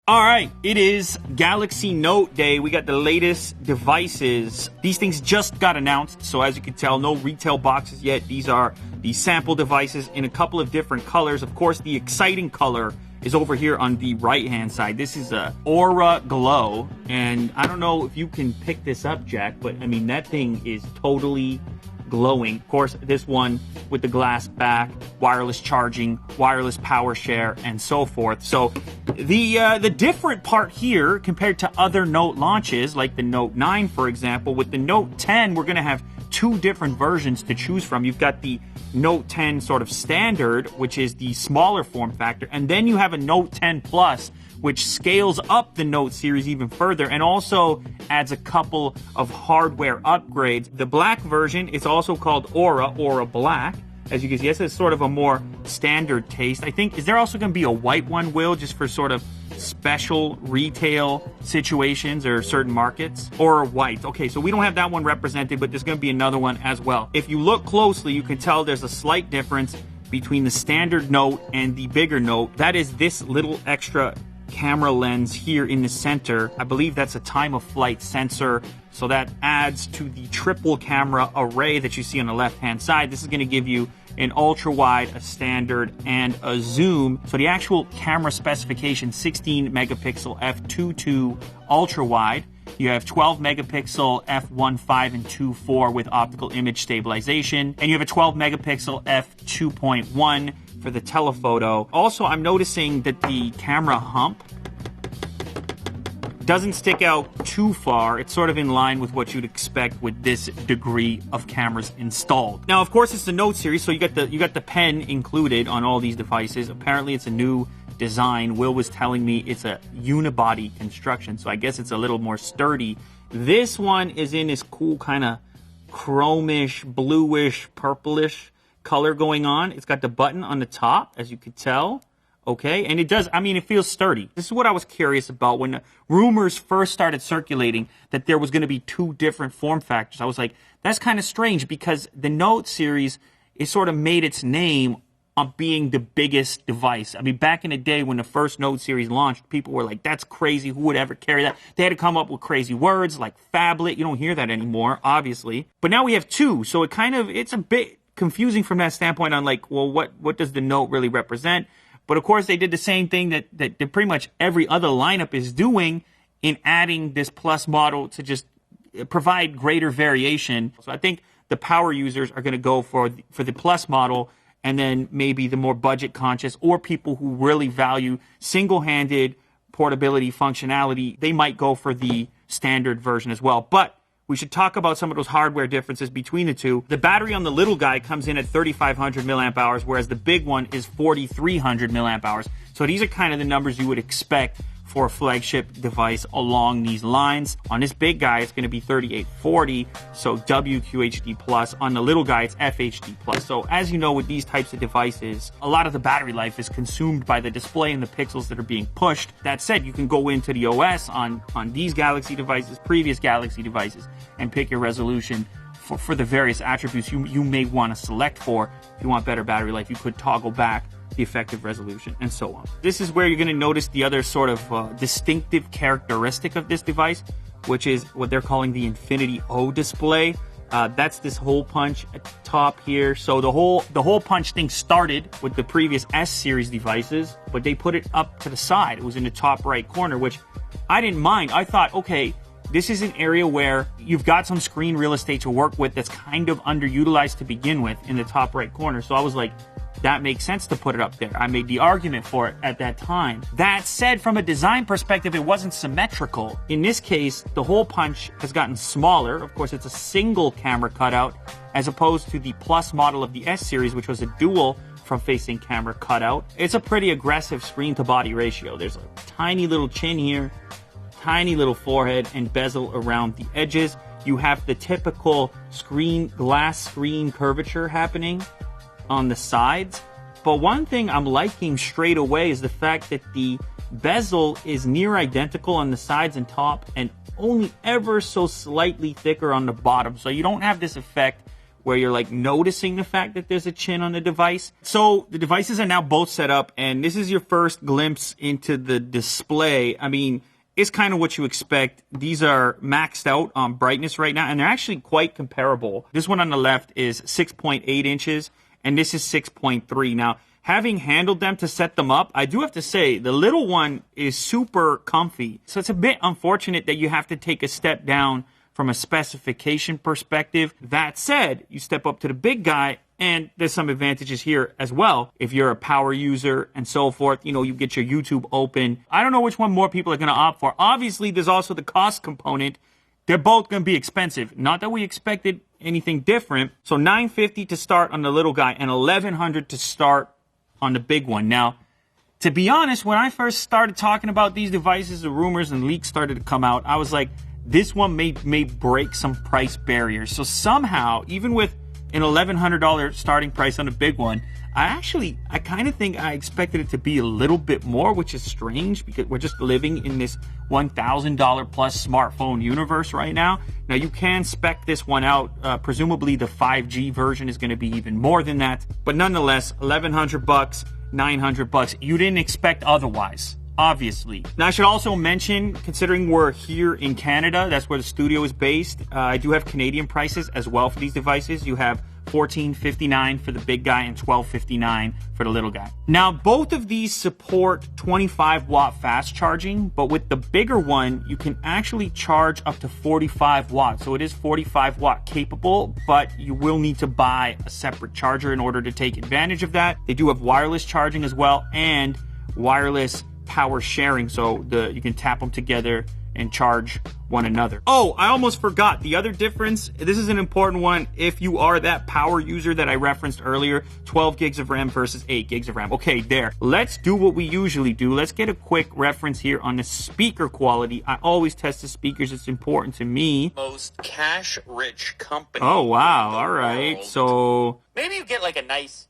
All right, it is Galaxy Note Day. We got the latest devices. These things just got announced, so as you can tell, no retail boxes yet. These are the sample devices in a couple of different colors. Of course, the exciting color is over here on the right-hand side. This is a Aura Glow, and I don't know if you can pick this up, Jack, but I mean, that thing is totally glowing. Of course, this one with the glass back, wireless charging, wireless power share, and so forth. So the different part here compared to other Note launches, like the Note 9, for example, with the Note 10, we're going to have two different versions to choose from. You've got the Note 10 sort of standard, which is the smaller form factor, and then you have a Note 10 Plus, which scales up the Note series even further and also adds a couple of hardware upgrades. The black version is also called Aura Black. As you can see, this is sort of a more standard taste. I think, is there also going to be a white one, Will, just for sort of special retail situations or certain markets? Or white. Okay, so we don't have that one represented, but there's going to be another one as well. If you look closely, you can tell there's a slight difference between the standard Note and the bigger Note. That is this little extra camera lens here in the center. I believe that's a time of flight sensor, so that adds to the triple camera array that you see on the left hand side. This is going to give you an ultra wide, a standard, and a zoom. So the actual camera specification, 16 megapixel f2.2 ultra wide. You have 12 megapixel f1.5 and 2.4 with optical image stabilization, and you have a 12 megapixel f2.1 for the telephoto. Also, I'm noticing that the camera hump doesn't stick out too far. It's sort of in line with what you'd expect with this degree of cameras installed. Now, of course, it's the Note series, so you got the pen included on all these devices. Apparently, it's a new design. Will was telling me it's a unibody construction, so I guess it's a little more sturdy. This one is in this cool kind of chromish, bluish, purplish color going on. It's got the button on the top, as you could tell. Okay, and it does, I mean, it feels sturdy. This is what I was curious about when the rumors first started circulating that there was going to be two different form factors. I was like, that's kind of strange because the Note series is sort of made its name on being the biggest device. I mean, back in the day when the first Note series launched, people were like, that's crazy. Who would ever carry that? They had to come up with crazy words like phablet. You don't hear that anymore, obviously. But now we have two, so it's a bit confusing from that standpoint on like, well, what does the Note really represent? But of course, they did the same thing that pretty much every other lineup is doing in adding this Plus model to just provide greater variation. So I think the power users are going to go for the Plus model, and then maybe the more budget conscious or people who really value single-handed portability functionality, they might go for the standard version as well. But we should talk about some of those hardware differences between the two. The battery on the little guy comes in at 3,500 milliamp hours, whereas the big one is 4,300 milliamp hours. So these are kind of the numbers you would expect for a flagship device along these lines. On this big guy, it's going to be 3840, so WQHD+. On the little guy, it's FHD+. So as you know, with these types of devices, a lot of the battery life is consumed by the display and the pixels that are being pushed. That said, you can go into the OS on these Galaxy devices, previous Galaxy devices, and pick your resolution for the various attributes you may want to select for. If you want better battery life, you could toggle back the effective resolution, and so on. This is where you're going to notice the other sort of distinctive characteristic of this device, which is what they're calling the Infinity O display. That's this hole punch at the top here. So the hole punch thing started with the previous S series devices, but they put it up to the side. It was in the top right corner, which I didn't mind. I thought, okay, this is an area where you've got some screen real estate to work with that's kind of underutilized to begin with in the top right corner. So I was like, that makes sense to put it up there. I made the argument for it at that time. That said, from a design perspective, it wasn't symmetrical. In this case, the hole punch has gotten smaller. Of course, it's a single camera cutout as opposed to the Plus model of the S series, which was a dual front-facing camera cutout. It's a pretty aggressive screen-to-body ratio. There's a tiny little chin here, tiny little forehead, and bezel around the edges. You have the typical glass screen curvature happening on the sides. But one thing I'm liking straight away is the fact that the bezel is near identical on the sides and top and only ever so slightly thicker on the bottom. So you don't have this effect where you're like noticing the fact that there's a chin on the device. So the devices are now both set up, and this is your first glimpse into the display. I mean, it's kind of what you expect. These are maxed out on brightness right now, and they're actually quite comparable. This one on the left is 6.8 inches, and this is 6.3. Now, having handled them to set them up, I do have to say, the little one is super comfy. So it's a bit unfortunate that you have to take a step down from a specification perspective. That said, you step up to the big guy, and there's some advantages here as well. If you're a power user and so forth, you know, you get your YouTube open. I don't know which one more people are going to opt for. Obviously, there's also the cost component. They're both going to be expensive. Not that we expected anything different. So $950 to start on the little guy and $1,100 to start on the big one. Now, to be honest, when I first started talking about these devices, the rumors and leaks started to come out, I was like, this one may break some price barriers. So somehow, even with an $1,100 starting price on a big one, I kind of think I expected it to be a little bit more, which is strange because we're just living in this $1,000 plus smartphone universe right now. Now, you can spec this one out. Presumably, the 5G version is going to be even more than that. But nonetheless, $1,100, $900. You didn't expect otherwise, obviously. Now, I should also mention, considering we're here in Canada, that's where the studio is based, I do have Canadian prices as well for these devices. You have $14.59 for the big guy and $12.59 for the little guy. Now, both of these support 25-watt fast charging, but with the bigger one, you can actually charge up to 45 watts. So it is 45-watt capable, but you will need to buy a separate charger in order to take advantage of that. They do have wireless charging as well and wireless power sharing, so you can tap them together and charge one another. Oh, I almost forgot. The other difference, this is an important one if you are that power user that I referenced earlier, 12 gigs of RAM versus 8 gigs of RAM. Okay, there. Let's do what we usually do. Let's get a quick reference here on the speaker quality. I always test the speakers. It's important to me. Most cash-rich company. Oh, wow. All right. So maybe you get like a nice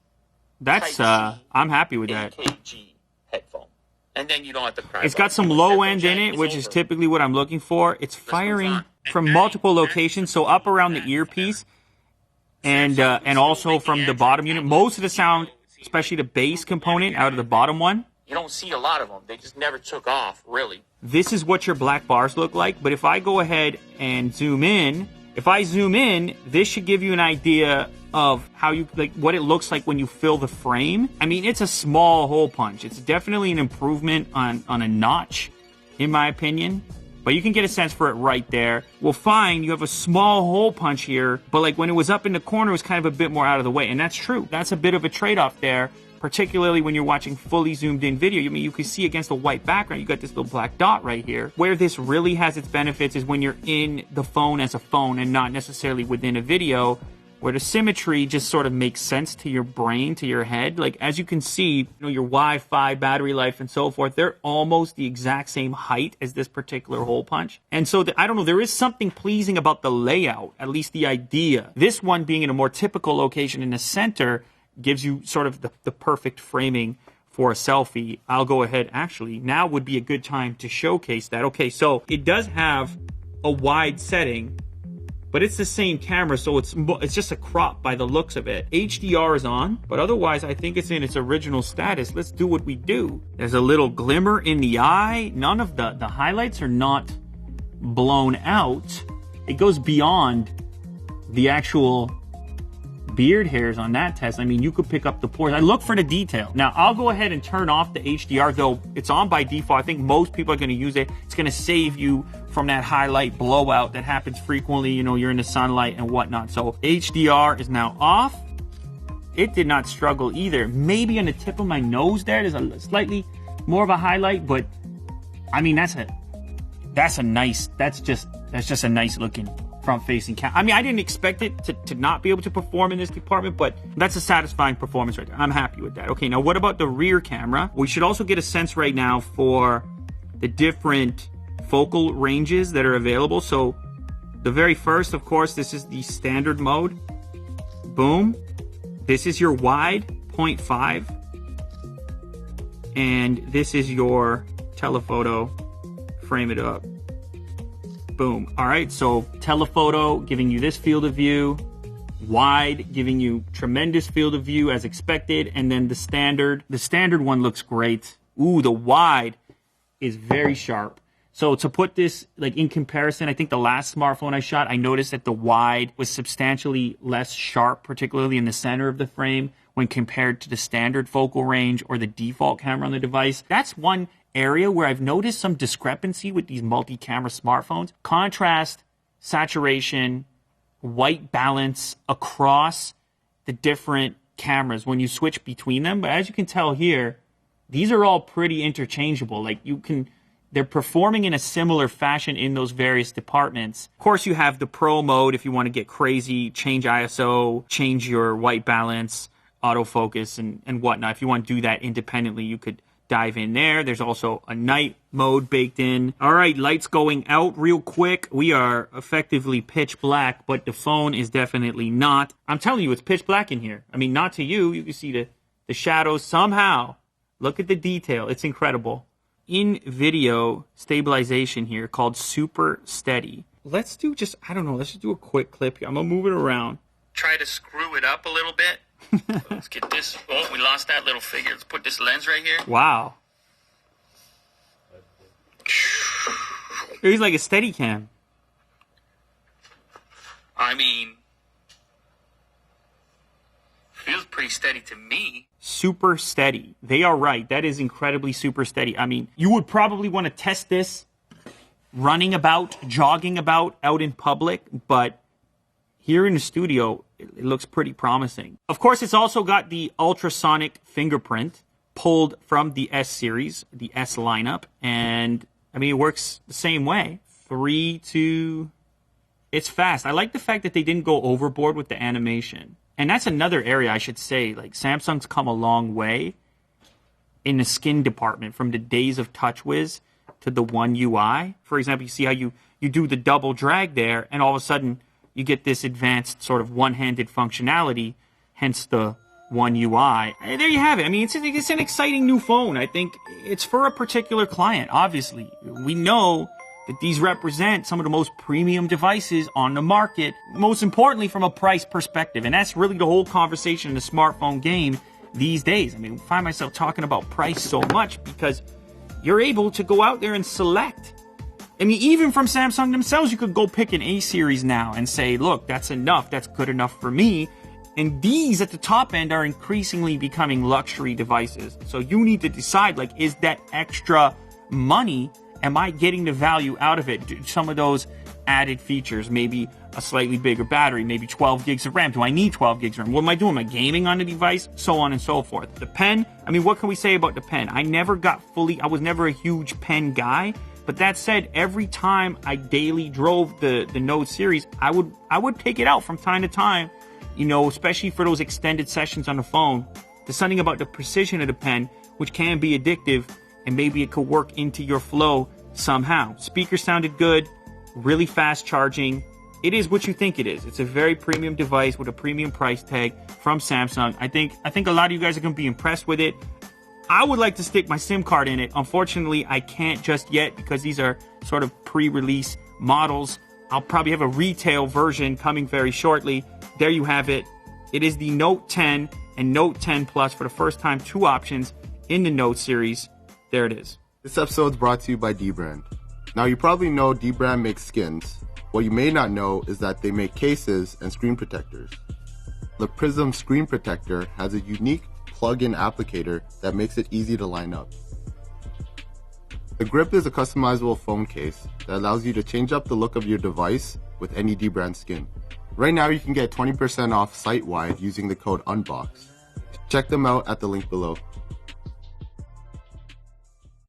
that's I'm happy with that. AKG headphone. And then you don't have to cry. It's got some low end in it, which is typically what I'm looking for. It's firing from multiple locations, so up around the earpiece and also from the bottom unit. Most of the sound, especially the bass component out of the bottom one. You don't see a lot of them. They just never took off, really. This is what your black bars look like, but if I go ahead and zoom in, this should give you an idea of how what it looks like when you fill the frame. I mean, it's a small hole punch. It's definitely an improvement on a notch, in my opinion. But you can get a sense for it right there. Well, fine, you have a small hole punch here, but like when it was up in the corner, it was kind of a bit more out of the way. And that's true. That's a bit of a trade-off there, particularly when you're watching fully zoomed in video. I mean, you can see against the white background, you got this little black dot right here. Where this really has its benefits is when you're in the phone as a phone and not necessarily within a video, where the symmetry just sort of makes sense to your brain, to your head. Like, as you can see, your Wi-Fi, battery life, and so forth, they're almost the exact same height as this particular hole punch. And so, I don't know, there is something pleasing about the layout, at least the idea. This one being in a more typical location in the center gives you sort of the perfect framing for a selfie. I'll go ahead, actually, now would be a good time to showcase that. Okay, so it does have a wide setting, but it's the same camera, so it's just a crop by the looks of it. HDR is on, but otherwise I think it's in its original status. Let's do what we do. There's a little glimmer in the eye. None of the highlights are not blown out. It goes beyond the actual beard hairs on that test. I mean, you could pick up the pores. I look for the detail. Now, I'll go ahead and turn off the HDR, though it's on by default. I think most people are going to use it. It's going to save you from that highlight blowout that happens frequently. You're in the sunlight and whatnot. So HDR is now off. It did not struggle either. Maybe on the tip of my nose there's a slightly more of a highlight, but I mean, that's just a nice looking front-facing camera. I mean, I didn't expect it to not be able to perform in this department, but that's a satisfying performance right there. I'm happy with that. Okay, now what about the rear camera? We should also get a sense right now for the different focal ranges that are available. So the very first, of course, this is the standard mode. Boom. This is your wide, 0.5. And this is your telephoto, frame it up. Boom. All right, so telephoto giving you this field of view. wide, giving you tremendous field of view as expected, and then the standard one looks great. Ooh, the wide is very sharp. So to put this like in comparison, I think the last smartphone I shot, I noticed that the wide was substantially less sharp, particularly in the center of the frame when compared to the standard focal range or the default camera on the device. That's one area where I've noticed some discrepancy with these multi-camera smartphones. Contrast, saturation, white balance across the different cameras when you switch between them. But as you can tell here, these are all pretty interchangeable. Like they're performing in a similar fashion in those various departments. Of course, you have the pro mode if you want to get crazy, change ISO, change your white balance, autofocus, and whatnot. If you want to do that independently, you could dive in there. There's also a night mode baked in. All right, lights going out real quick. We are effectively pitch black, but the phone is definitely not. I'm telling you, it's pitch black in here. I mean, not to you. You can see the shadows somehow. Look at the detail. It's incredible. In video stabilization here called Super Steady. Let's do just, I don't know, let's just do a quick clip here. I'm going to move it around. Try to screw it up a little bit. Let's get this. Oh, we lost that little figure. Let's put this lens right here. Wow. He's like a steady cam. I mean, feels pretty steady to me. Super steady. They are right. That is incredibly super steady. I mean, you would probably want to test this running about, jogging about out in public, but here in the studio, it looks pretty promising. Of course, it's also got the ultrasonic fingerprint pulled from the S series, the S lineup, and I mean, it works the same way. 3, 2, it's fast. I like the fact that they didn't go overboard with the animation. And that's another area I should say, like Samsung's come a long way in the skin department from the days of TouchWiz to the One UI. For example, you see how you do the double drag there, and all of a sudden you get this advanced sort of one-handed functionality, hence the One UI. And there you have it. I mean, it's an exciting new phone. I think it's for a particular client, obviously. We know that these represent some of the most premium devices on the market, most importantly from a price perspective. And that's really the whole conversation in the smartphone game these days. I mean, I find myself talking about price so much because you're able to go out there and select. I mean, even from Samsung themselves, you could go pick an A series now and say, look, that's enough. That's good enough for me. And these at the top end are increasingly becoming luxury devices. So you need to decide, like, is that extra money, am I getting the value out of it? Some of those added features, maybe a slightly bigger battery, maybe 12 gigs of RAM. Do I need 12 gigs of RAM? What am I doing? Am I gaming on the device? So on and so forth. The pen, I mean, what can we say about the pen? I was never a huge pen guy. But that said, every time I daily drove the Note series, I would take it out from time to time, you know, especially for those extended sessions on the phone. There's something about the precision of the pen, which can be addictive, and maybe it could work into your flow somehow. Speaker sounded good, really fast charging. It is what you think it is. It's a very premium device with a premium price tag from Samsung. I think a lot of you guys are going to be impressed with it. I would like to stick my SIM card in it. Unfortunately, I can't just yet because these are sort of pre-release models. I'll probably have a retail version coming very shortly. There you have it. It is the Note 10 and Note 10 Plus for the first time, 2 options in the Note series. There it is. This episode is brought to you by dbrand. Now, you probably know dbrand makes skins. What you may not know is that they make cases and screen protectors. The Prism Screen Protector has a unique plug-in applicator that makes it easy to line up. The grip is a customizable phone case that allows you to change up the look of your device with any dbrand skin. Right now, you can get 20% off site-wide using the code UNBOX. Check them out at the link below.